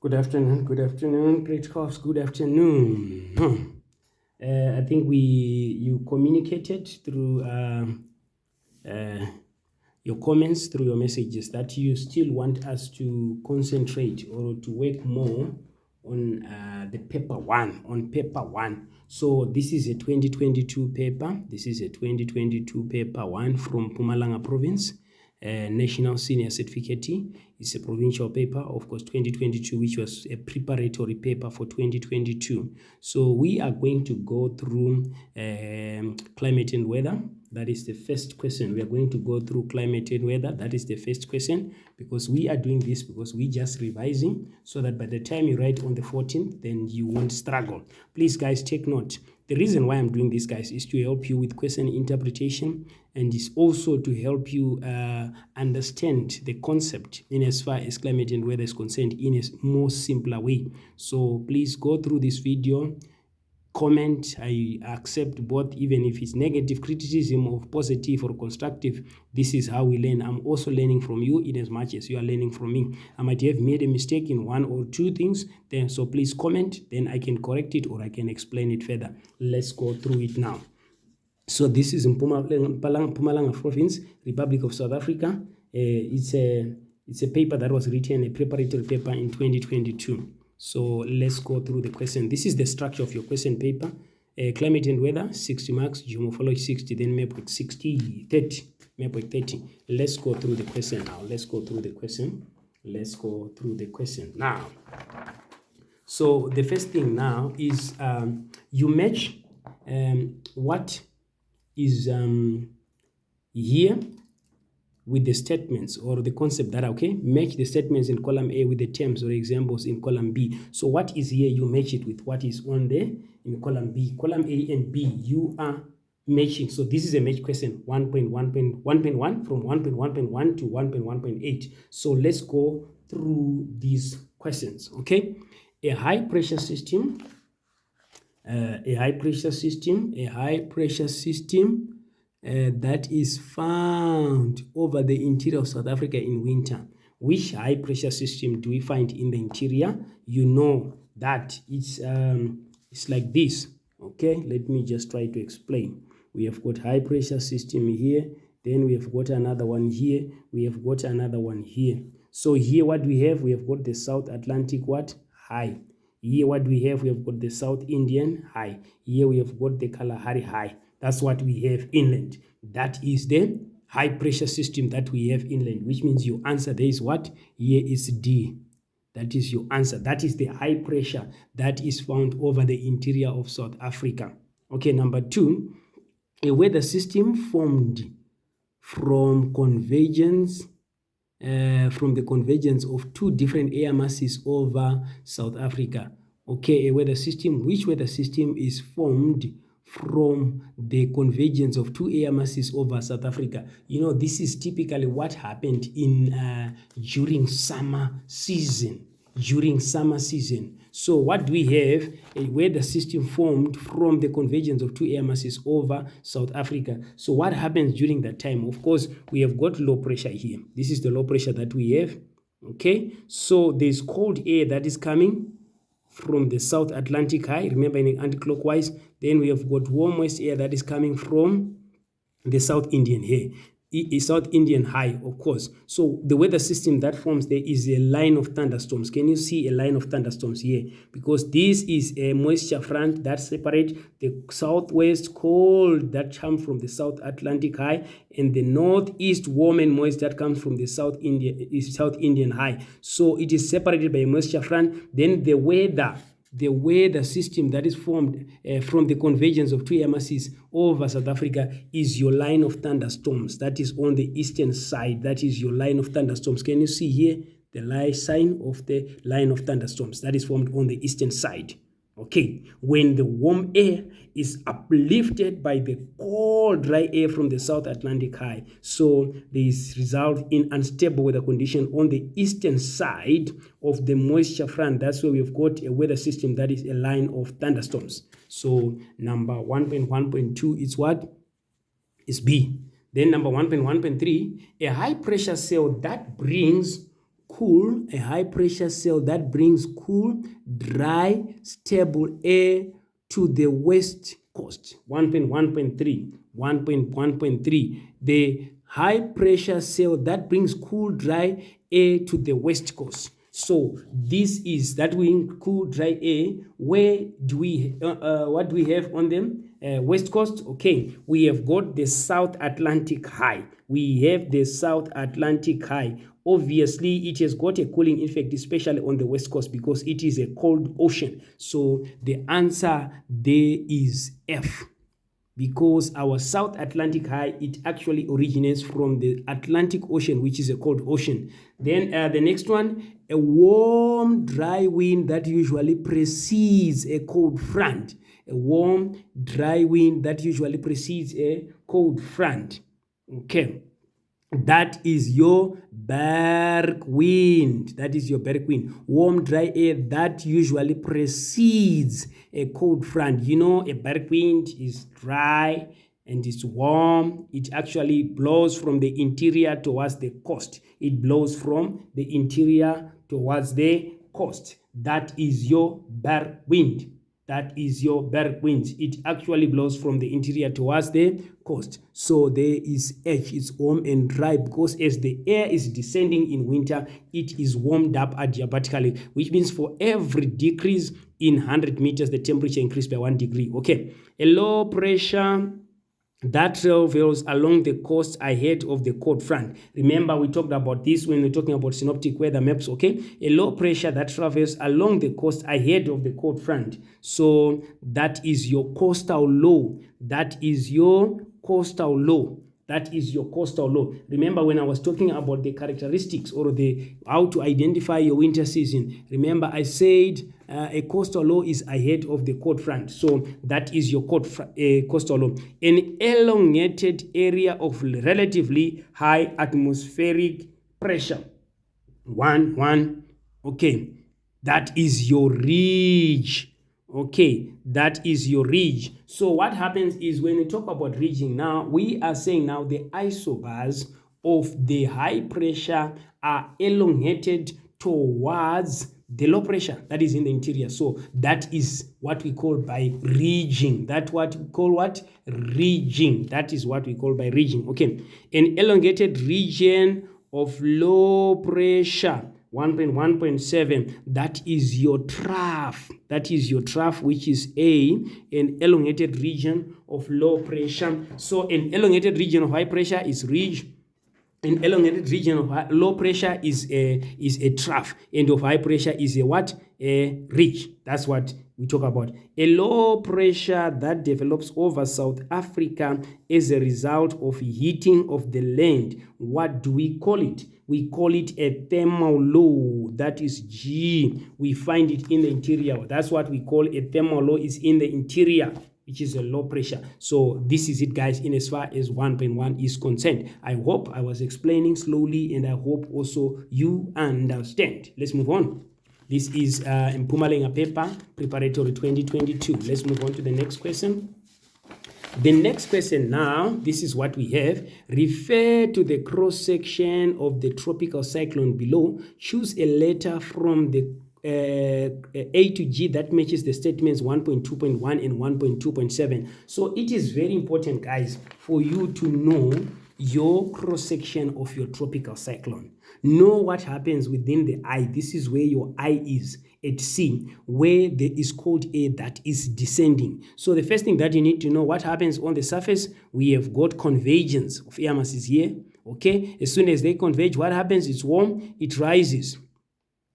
Good afternoon, great cops, good afternoon. I think you communicated through your comments, through your messages, that you still want us to concentrate or to work more on the paper one. So this is a 2022 paper. This is a 2022 paper one from Mpumalanga province. National Senior Certificate. It's a provincial paper, of course, 2022, which was a preparatory paper for 2022. So we are going to go through climate and weather. That is the first question. We are going to go through climate and weather. That is the first question, because we are doing this because we just revising so that by the time you write on the 14th, then you won't struggle. Please, guys, take note. The reason why I'm doing this, guys, is to help you with question interpretation, and is also to help you understand the concept in as far as climate and weather is concerned in a more simpler way. So please go through this video, comment. I accept both, even if it's negative criticism or positive or constructive. This is how we learn. I'm also learning from you in as much as you are learning from me. I might have made a mistake in one or two things, then so please comment, then I can correct it or I can explain it further. Let's go through it now. So this is in Mpumalanga province, Republic of South Africa. It's a paper that was written, a preparatory paper in 2022. So let's go through the question. This is the structure of your question paper. Climate and weather, 60 marks, geomorphology 60, then map work 60, 30, map work 30. Let's go through the question now. Let's go through the question now. So the first thing now is you match what is here with the statements or the concept that, okay, match the statements in column A with the terms or examples in column B. So what is here, you match it with what is on there in column B. Column A and B, you are matching. So this is a match question, 1.1.1 from 1.1.1 to 1.1.8. So let's go through these questions, okay? A high pressure system that is found over the interior of South Africa in winter. Which high pressure system do we find in the interior? You know that it's like this. Okay, let me just try to explain. We have got high pressure system here, then we have got another one here, we have got another one here. So here what we have got the South Atlantic what? High. Here what we have got the South Indian high. Here we have got the Kalahari high. That's what we have inland. That is the high pressure system that we have inland, which means your answer there is what? Here is D. That is your answer. That is the high pressure that is found over the interior of South Africa. Okay, number 2, a weather system formed from the convergence of two different air masses over South Africa. Okay, a weather system. Which weather system is formed from the convergence of two air masses over South Africa? You know, this is typically what happened in during summer season. So what do we have? A weather system formed from the convergence of two air masses over South Africa. So what happens during that time? Of course, we have got low pressure here. This is the low pressure that we have. Okay, so there's cold air that is coming from the South Atlantic high, remember, in anti-clockwise. Then we have got warm west air that is coming from the South Indian high, of course. So the weather system that forms there is a line of thunderstorms. Can you see a line of thunderstorms here? Because this is a moisture front that separates the southwest cold that comes from the South Atlantic high and the northeast warm and moist that comes from the South Indian high. So it is separated by a moisture front. Then the weather system that is formed from the convergence of two air masses over South Africa is your line of thunderstorms. That is on the eastern side. That is your line of thunderstorms. Can you see here the sign of the line of thunderstorms that is formed on the eastern side? Okay, when the warm air is uplifted by the cold dry air from the South Atlantic high, so this results in unstable weather condition on the eastern side of the moisture front. That's where we've got a weather system that is a line of thunderstorms. So number 1.1.2 is what? Is B. Then number 1.1.3, a high pressure cell that brings cool, a high pressure cell that brings cool, dry, stable air to the west coast. 1.1.3, 1.1.3. The high pressure cell that brings cool, dry air to the west coast. So this is that we cool, dry air. Where do we what do we have on them? West coast. Okay, we have got the South Atlantic high. We have the South Atlantic high. Obviously, it has got a cooling effect, especially on the west coast, because it is a cold ocean. So the answer there is F, because our South Atlantic high, it actually originates from the Atlantic Ocean, which is a cold ocean. Then the next one, a warm, dry wind that usually precedes a cold front. A warm, dry wind that usually precedes a cold front. Okay. That is your berg wind. That is your berg wind. Warm, dry air that usually precedes a cold front. You know, a berg wind is dry and it's warm. It actually blows from the interior towards the coast. It blows from the interior towards the coast. That is your berg wind. That is your berg wind. It actually blows from the interior towards the coast. So there is H. It's warm and dry, because as the air is descending in winter, it is warmed up adiabatically, which means for every decrease in 100 meters, the temperature increased by 1 degree. Okay. A low pressure that travels along the coast ahead of the cold front. Remember, we talked about this when we're talking about synoptic weather maps. Okay, a low pressure that travels along the coast ahead of the cold front. So that is your coastal low. That is your coastal low. That is your coastal low. Remember, when I was talking about the characteristics or the how to identify your winter season, remember I said a coastal low is ahead of the cold front. So that is your coastal low. An elongated area of relatively high atmospheric pressure. One. Okay, that is your ridge. Okay, that is your ridge. So what happens is, when we talk about ridging now, we are saying now the isobars of the high pressure are elongated towards the low pressure that is in the interior. So that is what we call by ridging. That's what we call what? Ridging. That is what we call by ridging. Okay, an elongated region of low pressure, 1.1.7, that is your trough. That is your trough, which is an elongated region of low pressure. So an elongated region of high pressure is ridge. An elongated region of low pressure is a trough, and of high pressure is a what? A ridge. That's what we talk about. A low pressure that develops over South Africa as a result of heating of the land. What do we call it? We call it a thermal low. That is G. We find it in the interior. That's what we call a thermal low, is in the interior, which is a low pressure. So this is it, guys, in as far as 1.1 is concerned. I hope I was explaining slowly, and I hope also you understand. Let's move on. This is Mpumalanga paper, Preparatory 2022. Let's move on to the next question. The next question now, this is what we have. Refer to the cross-section of the tropical cyclone below. Choose a letter from the A to G that matches the statements 1.2.1 and 1.2.7. So it is very important, guys, for you to know your cross-section of your tropical cyclone. Know what happens within the eye. This is where your eye is at C, where there is cold air that is descending. So the first thing that you need to know, what happens on the surface, we have got convergence of air masses here. Okay, as soon as they converge, what happens? It's warm, it rises.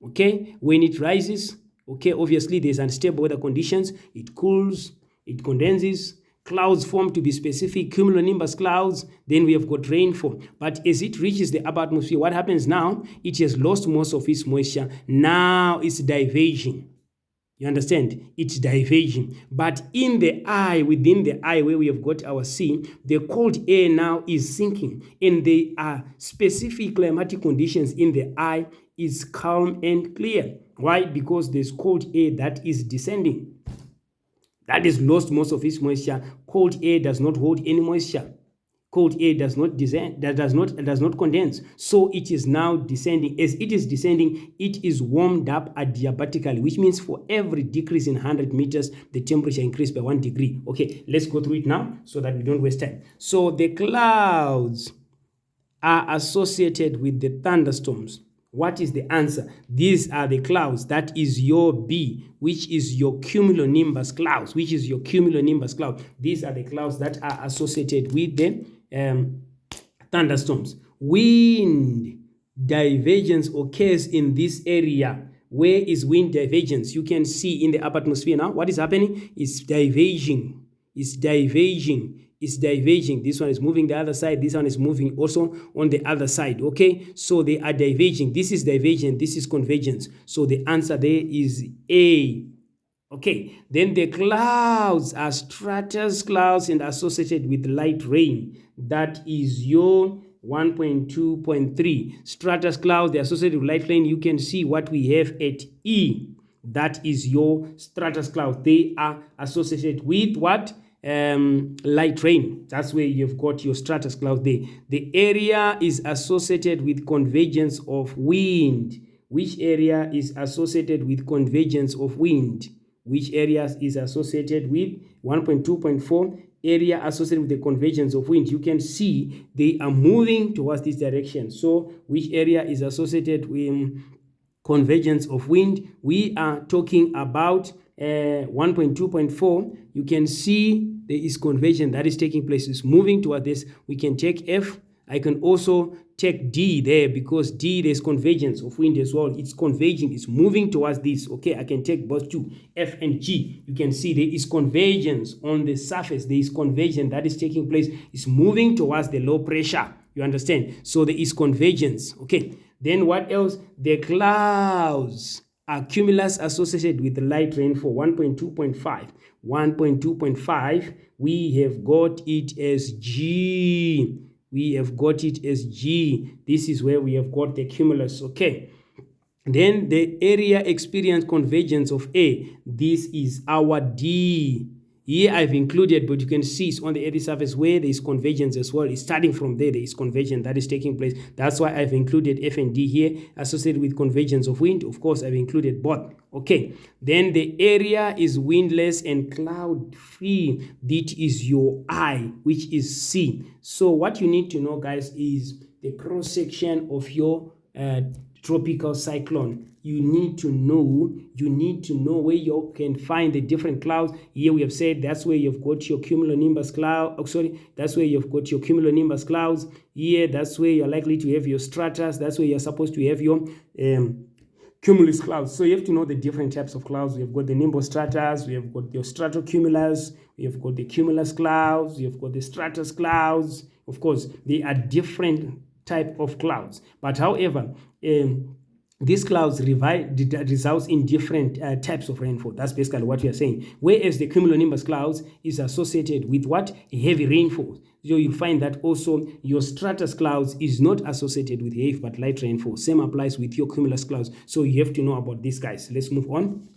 Okay, when it rises, okay, obviously there's unstable weather conditions, it cools, it condenses, clouds form, to be specific, cumulonimbus clouds, then we have got rainfall. But as it reaches the upper atmosphere, what happens now? It has lost most of its moisture. Now it's diverging. You understand? It's diverging. But in the eye, within the eye where we have got our C, the cold air now is sinking. And there are specific climatic conditions in the eye. Is calm and clear. Why? Because there's cold air that is descending. That has lost most of its moisture. Cold air does not hold any moisture. cold air does not descend, that does not condense. So it is now descending. As it is descending, it is warmed up adiabatically, which means for every decrease in 100 meters, the temperature increased by 1 degree. Okay, let's go through it now so that we don't waste time. So the clouds are associated with the thunderstorms. What is the answer? These are the clouds. That is your B, which is your cumulonimbus clouds, which is your cumulonimbus cloud. These are the clouds that are associated with the thunderstorms. Wind divergence occurs in this area. Where is wind divergence? You can see in the upper atmosphere now. What is happening? It's diverging. It's diverging. Is diverging. This one is moving the other side. This one is moving also on the other side. Okay, so they are diverging. This is divergent. This is convergence. So the answer there is A. Okay, then the clouds are stratus clouds and associated with light rain. That is your 1.2.3. Stratus clouds, they're associated with light rain. You can see what we have at E. That is your stratus cloud. They are associated with what? Light rain. That's where you've got your stratus cloud there. The area is associated with convergence of wind. Which area is associated with convergence of wind? Which area is associated with 1.2.4 area associated with the convergence of wind? You can see they are moving towards this direction. So which area is associated with convergence of wind? We are talking about 1.2.4. You can see there is convergence that is taking place. It's moving toward this. We can take F. I can also take D there because D, there's convergence of wind as well. It's converging. It's moving towards this. Okay, I can take both two, F and G. You can see there is convergence on the surface. There is convergence that is taking place. It's moving towards the low pressure. You understand? So there is convergence. Okay, then what else? The clouds are cumulus associated with light rainfall. 1.2.5. 1.2.5, we have got it as G. We have got it as G. This is where we have got the cumulus. Okay. Then the area experience convergence of A. This is our D. Here I've included, but you can see it's on the area surface where there is convergence as well. It's starting from there is convergence that is taking place. That's why I've included F and D here associated with convergence of wind. Of course, I've included both. Okay, then the area is windless and cloud free. That is your I, which is C. So what you need to know, guys, is the cross section of your tropical cyclone. You need to know where you can find the different clouds. Here we have said that's where you've got your cumulonimbus cloud. That's where you've got your cumulonimbus clouds. Here, that's where you're likely to have your stratus. That's where you're supposed to have your cumulus clouds. So you have to know the different types of clouds. We have got the nimbostratus, we have got your stratocumulus, we have got the cumulus clouds, we have got the stratus clouds. Of course, they are different type of clouds. But however, these clouds results in different types of rainfall. That's basically what we are saying. Whereas the cumulonimbus clouds is associated with what? Heavy rainfall. So you find that also your stratus clouds is not associated with heavy but light rainfall. Same applies with your cumulus clouds. So you have to know about these guys. Let's move on.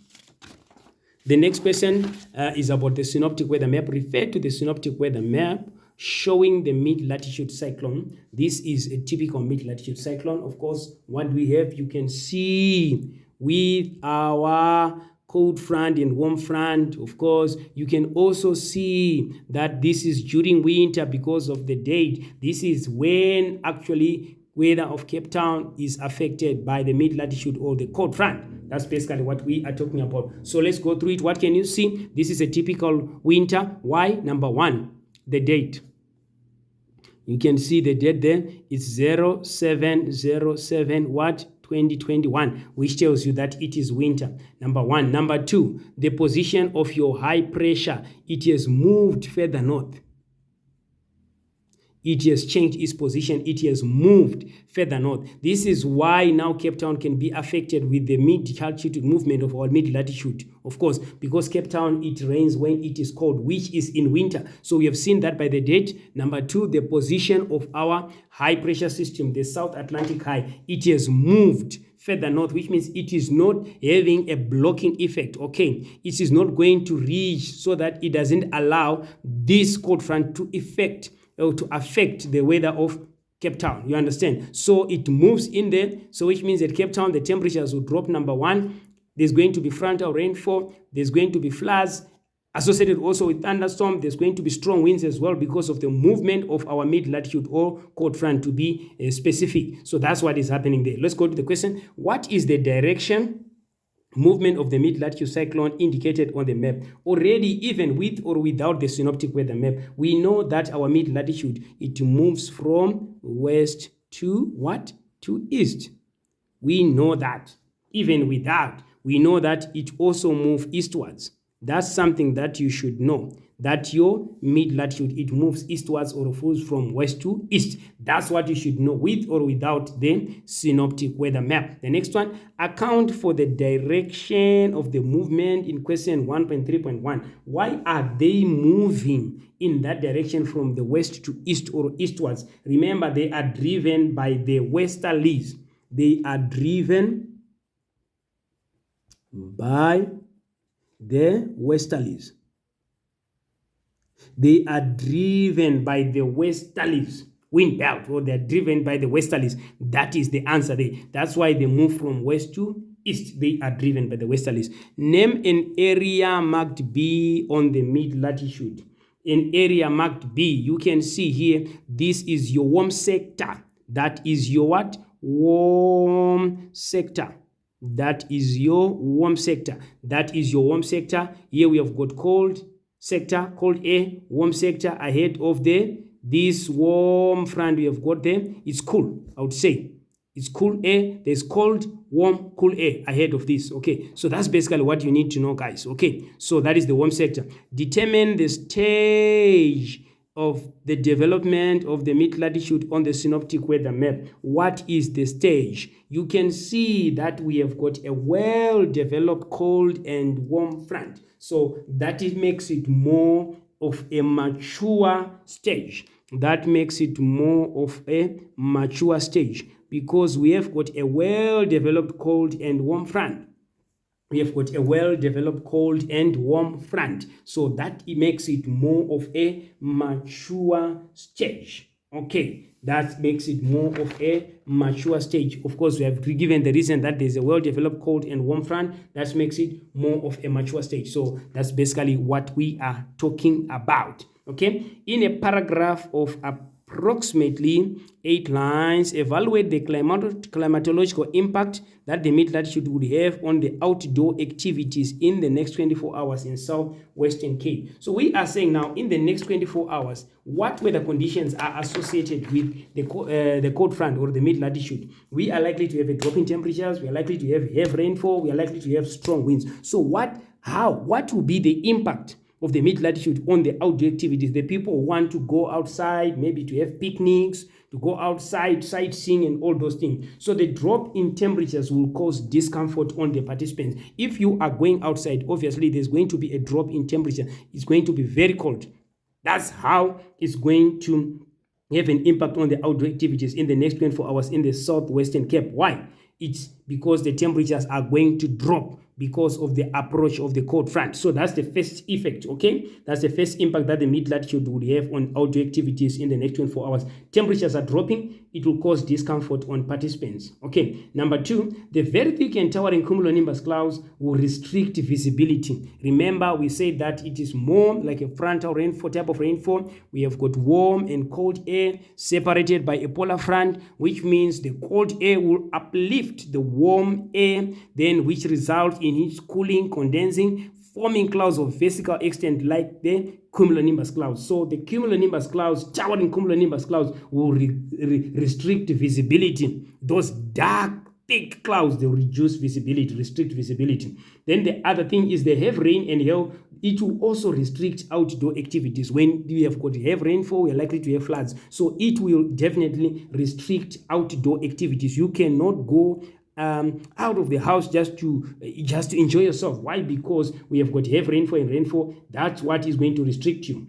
The next question is about the synoptic weather map. Refer to the synoptic weather map showing the mid-latitude cyclone. This is a typical mid-latitude cyclone. Of course, what we have, you can see with our cold front and warm front. Of course, you can also see that this is during winter because of the date. This is when actually weather of Cape Town is affected by the mid-latitude or the cold front. That's basically what we are talking about. So let's go through it. What can you see? This is a typical winter. Why? Number one, the date. You can see the date there. It's 0707 what? 2021, which tells you that it is winter. Number one. Number two, the position of your high pressure. It has moved further north. It has changed its position. It has moved further north. This is why now Cape Town can be affected with the mid-altitude movement of our mid-latitude. Of course, because Cape Town, it rains when it is cold, which is in winter. So we have seen that by the date. Number two, the position of our high pressure system, the South Atlantic High, it has moved further north, which means it is not having a blocking effect. Okay, it is not going to reach so that it doesn't allow this cold front to affect to affect the weather of Cape Town. You understand? So it moves in there. So which means at Cape Town, the temperatures will drop. Number one, there's going to be frontal rainfall. There's going to be floods associated also with thunderstorm. There's going to be strong winds as well because of the movement of our mid-latitude or cold front, to be specific. So that's what is happening there. Let's go to the question. What is the direction movement of the mid-latitude cyclone indicated on the map? Already, even with or without the synoptic weather map, we know that our mid-latitude, it moves from west to what? To east. We know that. Even without, we know that it also moves eastwards. That's something that you should know, that your mid-latitude, it moves eastwards or moves from west to east. That's what you should know, with or without the synoptic weather map. The next one, account for the direction of the movement in question 1.3.1. Why are they moving in that direction from the west to east or eastwards? Remember, they are driven by the westerlies. They are driven by the westerlies. They are driven by the westerlies wind belt, or they're driven by the westerlies. That is the answer there. That's why they move from west to east. They are driven by the westerlies. Name an area marked B on the mid-latitude. An area marked B, you can see here, this is your warm sector. That is your what? Warm sector. That is your warm sector. That is your warm sector. Here we have got cold sector, cold air, warm sector ahead of this warm front we have got there. It's cool, I would say. It's cool air. There's cold, warm, cool air ahead of this. Okay, so that's basically what you need to know, guys. Okay, so that is the warm sector. Determine the stage of the development of the mid-latitude on the synoptic weather map. What is the stage? You can see that we have got a well-developed cold and warm front. So that it makes it more of a mature stage. That makes it more of a mature stage because we have got a well-developed cold and warm front. We have got a well-developed cold and warm front. So that it makes it more of a mature stage. Okay, that makes it more of a mature stage. Of course, we have given the reason that there's a well-developed cold and warm front. That makes it more of a mature stage. So that's basically what we are talking about. Okay, in a paragraph of approximately 8 lines, evaluate the climatological impact that the mid-latitude would have on the outdoor activities in the next 24 hours in southwestern Cape. So we are saying now, in the next 24 hours, what weather conditions are associated with the cold front or the mid-latitude? We are likely to have a drop in temperatures. We are likely to have heavy rainfall. We are likely to have strong winds. So what will be the impact of the mid-latitude on the outdoor activities? The people want to go outside, maybe to have picnics, to go outside, sightseeing and all those things. So the drop in temperatures will cause discomfort on the participants. If you are going outside, obviously there's going to be a drop in temperature. It's going to be very cold. That's how it's going to have an impact on the outdoor activities in the next 24 hours in the southwestern Cape. Why? It's because the temperatures are going to drop because of the approach of the cold front. So that's the first effect, okay? That's the first impact that the mid-latitude would have on outdoor activities in the next 24 hours. Temperatures are dropping. It will cause discomfort on participants, okay? Number 2, the very thick and towering cumulonimbus clouds will restrict visibility. Remember, we said that it is more like a frontal rainfall type of rainfall. We have got warm and cold air separated by a polar front, which means the cold air will uplift the warm air, then which results in its cooling, condensing, forming clouds of vertical extent like the cumulonimbus clouds. So the cumulonimbus clouds, towering cumulonimbus clouds, will restrict visibility. Those dark, thick clouds, they will reduce visibility, restrict visibility. Then the other thing is the heavy rain and hail. It will also restrict outdoor activities. When we have got heavy rainfall, we are likely to have floods. So it will definitely restrict outdoor activities. You cannot go out of the house just to enjoy yourself. Why? Because we have got heavy rainfall and rainfall. That's what is going to restrict you.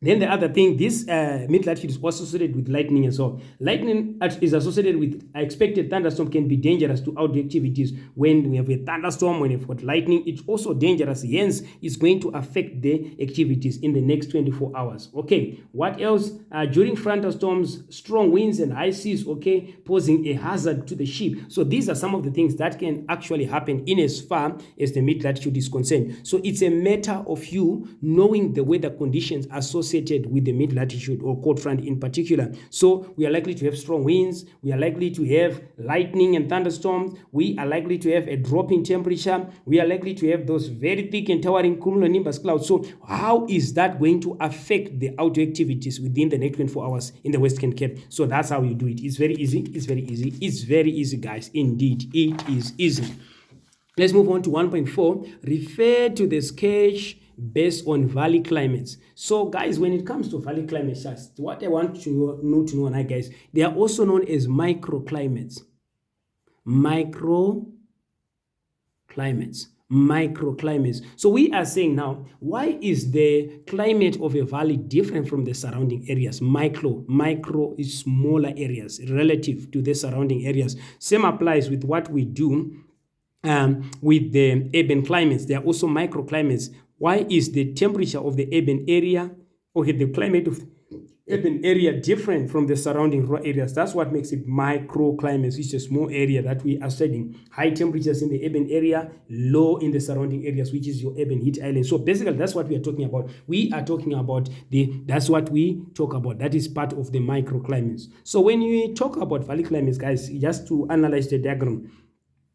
Then the other thing, this mid-latitude is also associated with lightning as well. Lightning is associated with expected thunderstorm, can be dangerous to outdoor activities. When we have a thunderstorm, when we've got lightning, it's also dangerous. Hence, it's going to affect the activities in the next 24 hours. Okay, what else? During frontal storms, strong winds and high seas, okay, posing a hazard to the ship. So these are some of the things that can actually happen in as far as the mid-latitude is concerned. So it's a matter of you knowing the weather conditions associated with the mid-latitude or cold front in particular. So we are likely to have strong winds, we are likely to have lightning and thunderstorms, we are likely to have a drop in temperature, we are likely to have those very thick and towering cumulonimbus clouds. So how is that going to affect the outdoor activities within the next 24 hours in the Western Cape? So that's how you do it. It's very easy. It's very easy. It's very easy, guys. Indeed, it is easy. Let's move on to 1.4. Refer to the sketch based on valley climates. So guys, when it comes to valley climates, what I want to know now, guys, they are also known as microclimates. Microclimates. So we are saying now, why is the climate of a valley different from the surrounding areas? Micro is smaller areas relative to the surrounding areas. Same applies with what we do with the urban climates. There are also microclimates. Why is the temperature of the urban area, okay, the climate of urban area different from the surrounding rural areas? That's what makes it microclimates. It's a small area that we are studying. High temperatures in the urban area, low in the surrounding areas, which is your urban heat island. So basically, that's what we are talking about. We are talking about that's what we talk about. That is part of the microclimates. So when we talk about valley climates, guys, just to analyze the diagram,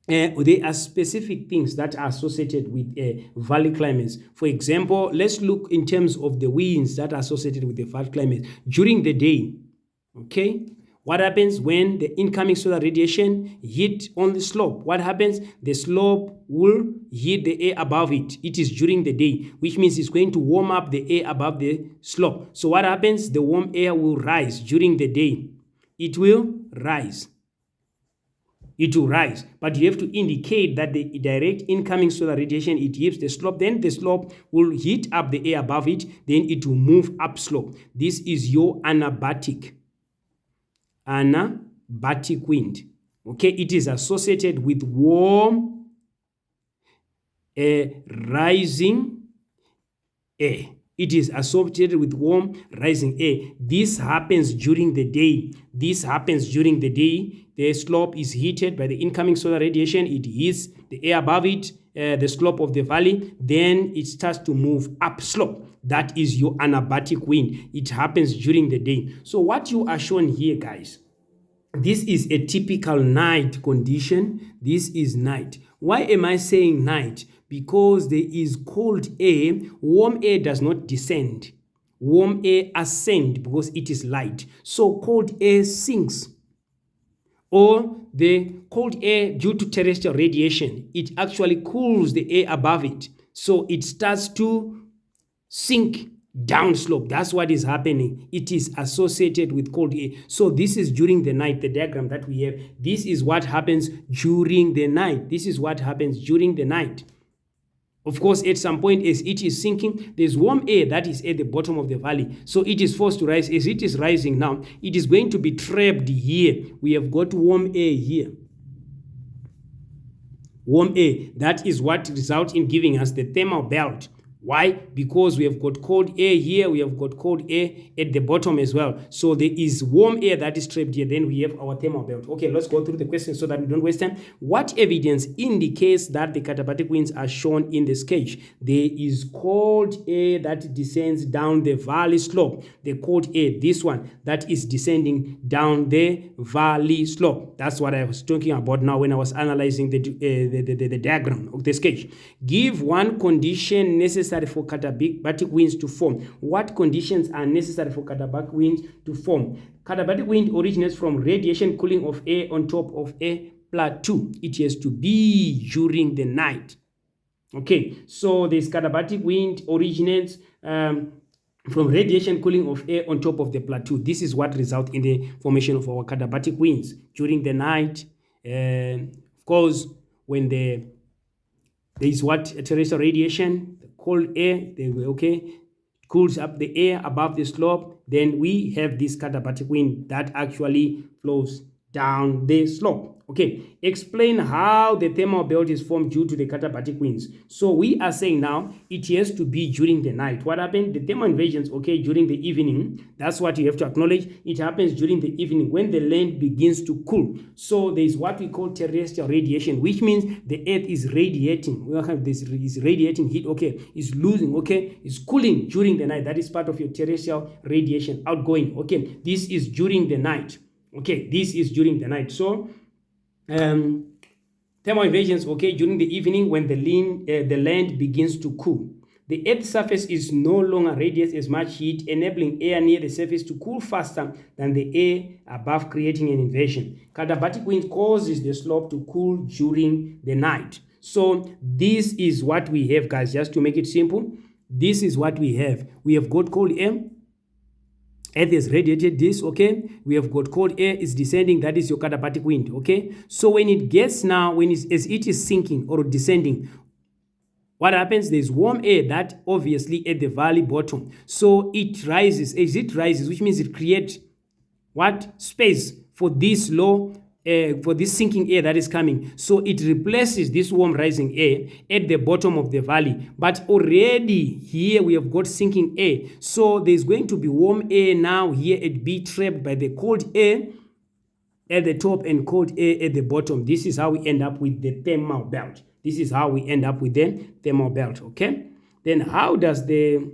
there are specific things that are associated with valley climates. For example, let's look in terms of the winds that are associated with the valley climate during the day. Okay, what happens when the incoming solar radiation hit on the slope? What happens? The slope will hit the air above it. It is during the day, which means it's going to warm up the air above the slope. So what happens? The warm air will rise during the day. It will rise. But you have to indicate that the direct incoming solar radiation, it hits the slope, then the slope will heat up the air above it, then it will move up slope. This is your anabatic wind. Okay, it is associated with warm rising air. It is associated with warm rising air. This happens during the day. The slope is heated by the incoming solar radiation. It hits the air above it, the slope of the valley. Then it starts to move up slope. That is your anabatic wind. It happens during the day. So what you are shown here, guys, this is a typical night condition. This is night. Why am I saying night? Because there is cold air. Warm air does not descend. Warm air ascends because it is light. So cold air sinks. Or the cold air, due to terrestrial radiation, it actually cools the air above it. So it starts to sink downslope. That's what is happening. It is associated with cold air. So this is during the night, the diagram that we have. This is what happens during the night. Of course, at some point, as it is sinking, there's warm air that is at the bottom of the valley. So it is forced to rise. As it is rising now, it is going to be trapped here. We have got warm air here. Warm air. That is what results in giving us the thermal belt. Why? Because we have got cold air here, we have got cold air at the bottom as well. So there is warm air that is trapped here, then we have our thermal belt. Okay, let's go through the questions so that we don't waste time. What evidence indicates that the katabatic winds are shown in the sketch? There is cold air that descends down the valley slope. The cold air, this one, that is descending down the valley slope. That's what I was talking about now when I was analyzing the diagram of the sketch. Give one condition necessary for katabatic winds to form. What conditions are necessary for katabatic winds to form? Katabatic wind originates from radiation cooling of air on top of a plateau. It has to be during the night. Okay, so this katabatic wind originates from radiation cooling of air on top of the plateau. This is what results in the formation of our katabatic winds during the night. Of course, when there is what terrestrial radiation, cold air, they will, okay, cools up the air above the slope, then we have this katabatic wind that actually flows down the slope. Okay, explain how the thermal belt is formed due to the katabatic winds. So we are saying now it has to be during the night. What happened? The thermal invasions, okay, during the evening. That's what you have to acknowledge. It happens during the evening when the land begins to cool. So there is what we call terrestrial radiation, which means the earth is radiating. We have this is radiating heat, okay, is losing, okay, is cooling during the night. That is part of your terrestrial radiation outgoing. Okay, this is during the night. Okay, this is during the night. So thermal invasions, okay, during the evening when the land begins to cool. The Earth's surface is no longer radiates as much heat, enabling air near the surface to cool faster than the air above, creating an inversion. Katabatic wind causes the slope to cool during the night. So this is what we have, guys, just to make it simple. This is what we have. We have got cold air. Earth has radiated this, okay? We have got cold air is descending, that is your katabatic wind, okay? So when it gets now, as it is sinking or descending, what happens? There's warm air that obviously at the valley bottom. So it rises. As it rises, which means it creates what? Space for this low, for this sinking air that is coming. So it replaces this warm rising air at the bottom of the valley. But already here we have got sinking air. So there's going to be warm air now here at be trapped by the cold air at the top and cold air at the bottom. This is how we end up with the thermal belt. This is how we end up with the thermal belt, okay? Then how does the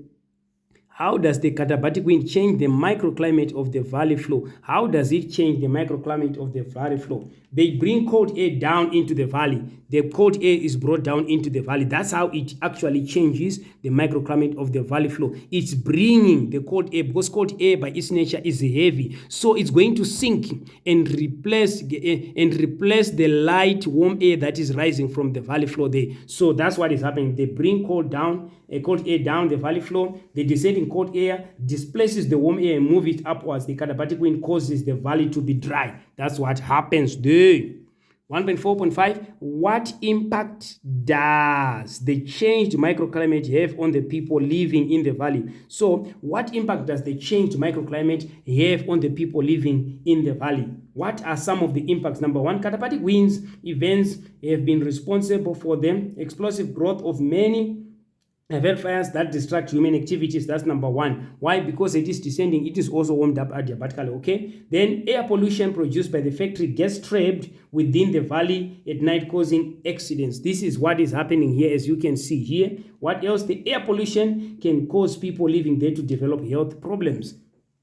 katabatic wind change the microclimate of the valley floor? How does it change the microclimate of the valley floor? They bring cold air down into the valley. The cold air is brought down into the valley. That's how it actually changes the microclimate of the valley floor. It's bringing the cold air, because cold air by its nature is heavy. So it's going to sink and replace the light warm air that is rising from the valley floor there. So that's what is happening. They bring cold air down the valley floor. The descending cold air displaces the warm air and move it upwards. The katabatic wind causes the valley to be dry. That's what happens there. 1.4.5, what impact does the changed microclimate have on the people living in the valley? So what impact does the changed microclimate have on the people living in the valley? What are some of the impacts? Number one, katabatic winds events have been responsible for the explosive growth of many wildfires that distract human activities. That's number one. Why? Because it is descending, it is also warmed up adiabatically, okay? Then air pollution produced by the factory gets trapped within the valley at night, causing accidents. This is what is happening here, as you can see here. What else? The air pollution can cause people living there to develop health problems.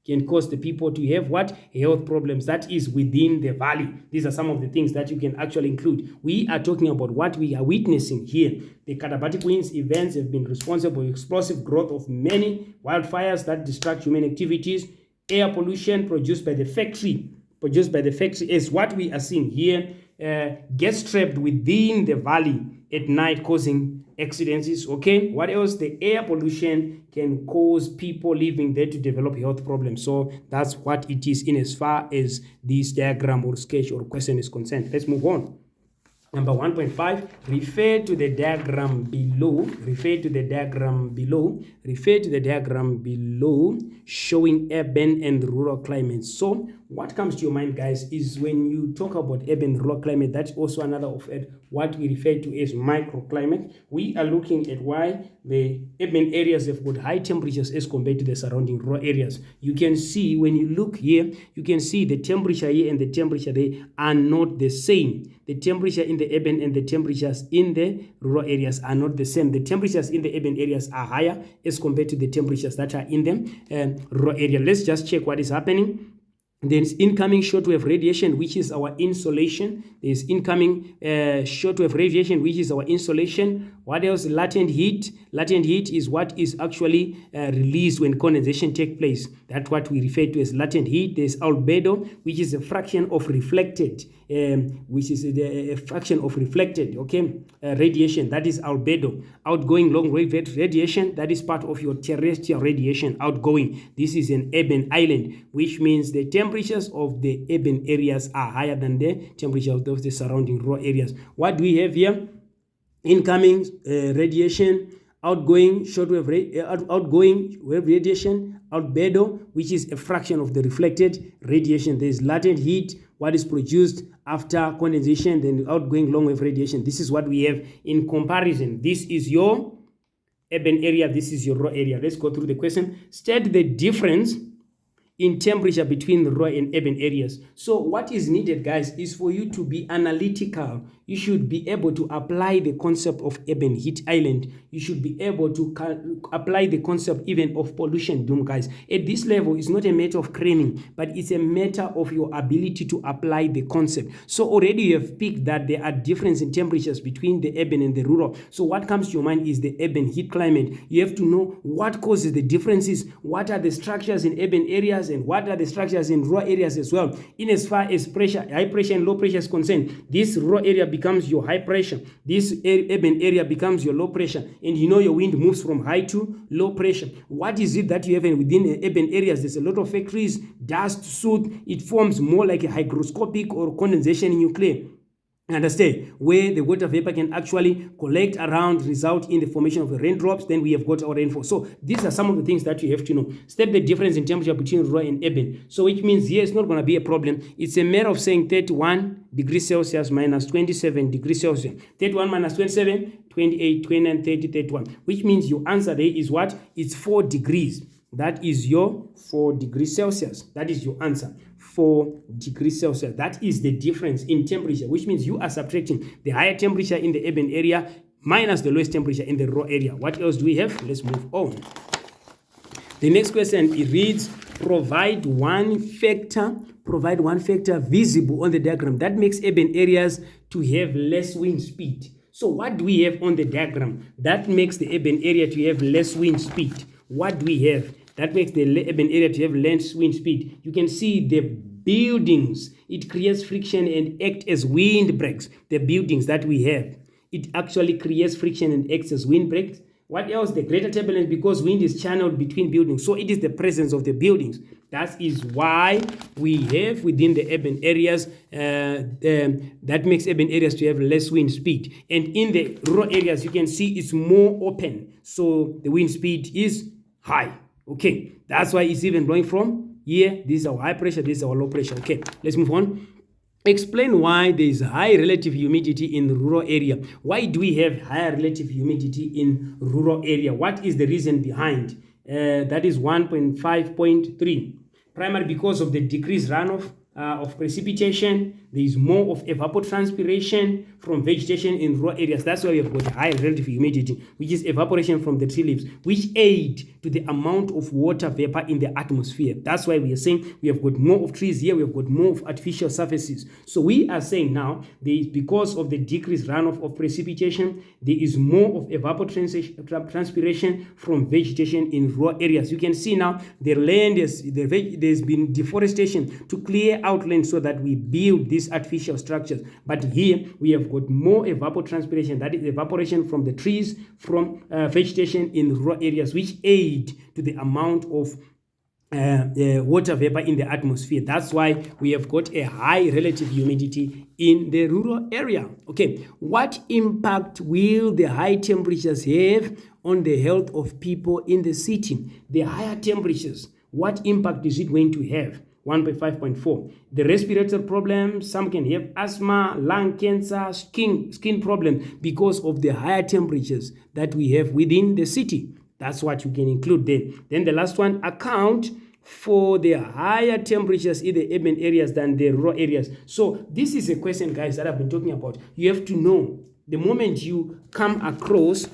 Can cause the people to have what? Health problems. That is within the valley. These are some of the things that you can actually include. We are talking about what we are witnessing here. The katabatic winds events have been responsible for explosive growth of many wildfires that distract human activities. Air pollution produced by the factory is what we are seeing here, gets trapped within the valley at night, causing accidents. Okay, what else? The air pollution can cause people living there to develop health problems. So that's what it is in as far as this diagram or sketch or question is concerned. Let's move on. Number 1.5, refer to the diagram below. Refer to the diagram below showing urban and rural climates. So what comes to your mind, guys, is when you talk about urban and rural climate, that's also another of it, what we refer to as microclimate. We are looking at why the urban areas have got high temperatures as compared to the surrounding rural areas. You can see when you look here, you can see the temperature here and the temperature there are not the same. The temperature in the urban and the temperatures in the rural areas are not the same. The temperatures in the urban areas are higher as compared to the temperatures that are in the rural area. Let's just check what is happening. There's incoming shortwave radiation, which is our insolation. There's incoming shortwave radiation, which is our insolation. What else? Latent heat. Latent heat is what is actually released when condensation takes place. That's what we refer to as latent heat. There's albedo, which is a fraction of reflected, radiation. That is albedo. Outgoing long-wave radiation, that is part of your terrestrial radiation outgoing. This is an urban island, which means the temperatures of the urban areas are higher than the temperatures of the surrounding rural areas. What do we have here? Incoming radiation, outgoing outgoing wave radiation, albedo, which is a fraction of the reflected radiation. There is latent heat, what is produced after condensation, then outgoing long wave radiation. This is what we have in comparison. This is your urban area, this is your raw area. Let's go through the question. State the difference in temperature between the rural and urban areas. So what is needed, guys, is for you to be analytical. You should be able to apply the concept of urban heat island. You should be able to apply the concept even of pollution doom, guys. At this level, it's not a matter of cramming, but it's a matter of your ability to apply the concept. So already you have picked that there are differences in temperatures between the urban and the rural. So what comes to your mind is the urban heat climate. You have to know what causes the differences, what are the structures in urban areas, and what are the structures in rural areas as well. In as far as pressure, high pressure and low pressure is concerned, this rural area becomes your high pressure, this urban area becomes your low pressure, and you know your wind moves from high to low pressure. What is it that you have within urban areas? There's a lot of factories, dust, soot. It forms more like a hygroscopic or condensation nuclei. Understand, where the water vapor can actually collect around, result in the formation of the raindrops. Then we have got our rainfall. So these are some of the things that you have to know. State the difference in temperature between rural and urban. So which means here it's not going to be a problem. It's a matter of saying 31 degrees Celsius minus 27 degrees Celsius. 31 minus 27, 28, 29, 30, 31. Which means your answer there is what? It's 4 degrees. That is your 4 degrees Celsius. That is your answer. 4 degrees Celsius. That is the difference in temperature, which means you are subtracting the higher temperature in the urban area minus the lowest temperature in the rural area. What else do we have? Let's move on. The next question, it reads, provide one factor visible on the diagram that makes urban areas to have less wind speed. So what do we have on the diagram that makes the urban area to have less wind speed? What do we have that makes the urban area to have less wind speed? You can see the buildings. It creates friction and acts as windbreaks. The buildings that we have, it actually creates friction and acts as windbreaks. What else? The greater turbulence, because wind is channeled between buildings. So it is the presence of the buildings. That is why we have within the urban areas that makes urban areas to have less wind speed. And in the rural areas, you can see it's more open. So the wind speed is high. Okay, that's why it's even blowing from here. This is our high pressure, this is our low pressure. Okay, let's move on. Explain why there is high relative humidity in the rural area. Why do we have higher relative humidity in rural area? What is the reason behind? That is 1.5.3. Primary, because of the decreased runoff of precipitation. There is more of evapotranspiration from vegetation in rural areas. That's why we have got high relative humidity, which is evaporation from the tree leaves, which aid to the amount of water vapor in the atmosphere. That's why we are saying we have got more of trees here, we have got more of artificial surfaces. So we are saying now, there is, because of the decreased runoff of precipitation, there is more of evapotranspiration from vegetation in rural areas. You can see now the land there's been deforestation to clear out land so that we build these artificial structures. But here we have got more evapotranspiration, that is evaporation from the trees, from vegetation in rural areas, which aid to the amount of water vapor in the atmosphere. That's why we have got a high relative humidity in the rural area. Okay, what impact will the high temperatures have on the health of people in the city? The higher temperatures, what impact is it going to have? 1.5.4. The respiratory problems, some can have asthma, lung cancer, skin problems because of the higher temperatures that we have within the city. That's what you can include there. Then the last one, account for the higher temperatures in the urban areas than the rural areas. So this is a question, guys, that I've been talking about. You have to know the moment you come across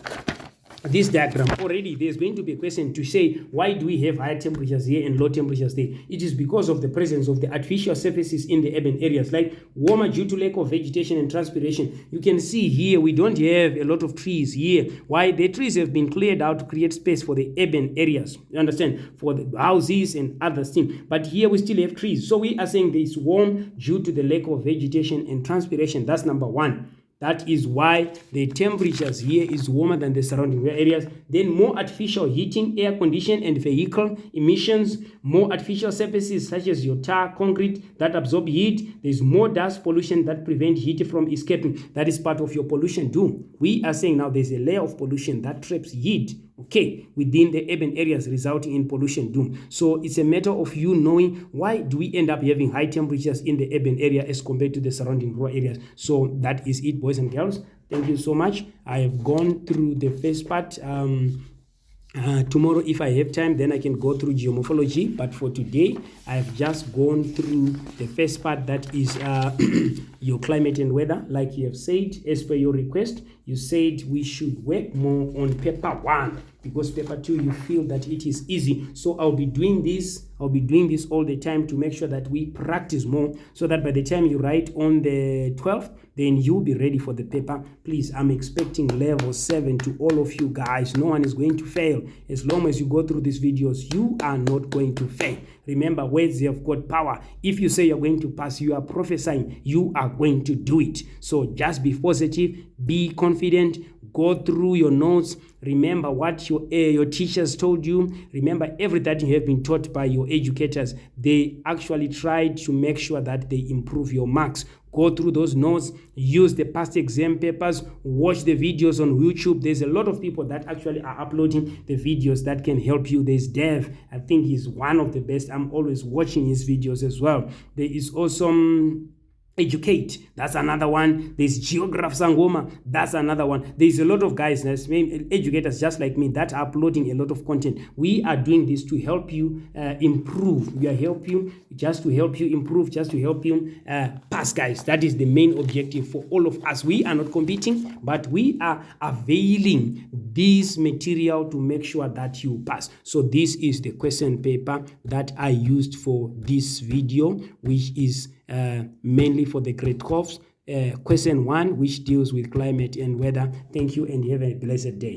this diagram, already there's going to be a question to say, why do we have higher temperatures here and low temperatures there? It is because of the presence of the artificial surfaces in the urban areas, like warmer due to lack of vegetation and transpiration. You can see here we don't have a lot of trees here. Why? The trees have been cleared out to create space for the urban areas, you understand, for the houses and other things. But here we still have trees. So we are saying there is warm due to the lack of vegetation and transpiration. That's number one. That is why the temperatures here is warmer than the surrounding areas. Then more artificial heating, air condition and vehicle emissions, more artificial surfaces such as your tar, concrete that absorb heat. There's more dust pollution that prevent heat from escaping. That is part of your pollution doom. We are saying now there's a layer of pollution that traps heat, okay, within the urban areas, resulting in pollution doom. So it's a matter of you knowing why do we end up having high temperatures in the urban area as compared to the surrounding rural areas. So that is it, boys and girls. Thank you so much. I have gone through the first part. Tomorrow, if I have time, then I can go through geomorphology, but for today I have just gone through the first part, that is your climate and weather. Like you have said, as per your request, you said we should work more on paper 1 because paper 2 you feel that it is easy. So I'll be doing this all the time to make sure that we practice more, so that by the time you write on the 12th, then you'll be ready for the paper. Please, I'm expecting level 7 to all of you guys. No one is going to fail. As long as you go through these videos, you are not going to fail. Remember, words have got power. If you say you're going to pass, you are prophesying, you are going to do it. So just be positive, be confident, go through your notes. Remember what your teachers told you. Remember everything you have been taught by your educators. They actually tried to make sure that they improve your marks. Go through those notes, use the past exam papers, watch the videos on YouTube. There's a lot of people that actually are uploading the videos that can help you. There's Dev, I think he's one of the best. I'm always watching his videos as well. There is also Educate, that's another one. There's Geograph Sangoma, that's another one. There's a lot of guys, educators just like me, that are uploading a lot of content. We are doing this to help you improve. We are helping you just to help you improve, just to help you pass, guys. That is the main objective for all of us. We are not competing, but we are availing this material to make sure that you pass. So this is the question paper that I used for this video, which is mainly for the grade 12. Question 1, which deals with climate and weather. Thank you and have a blessed day.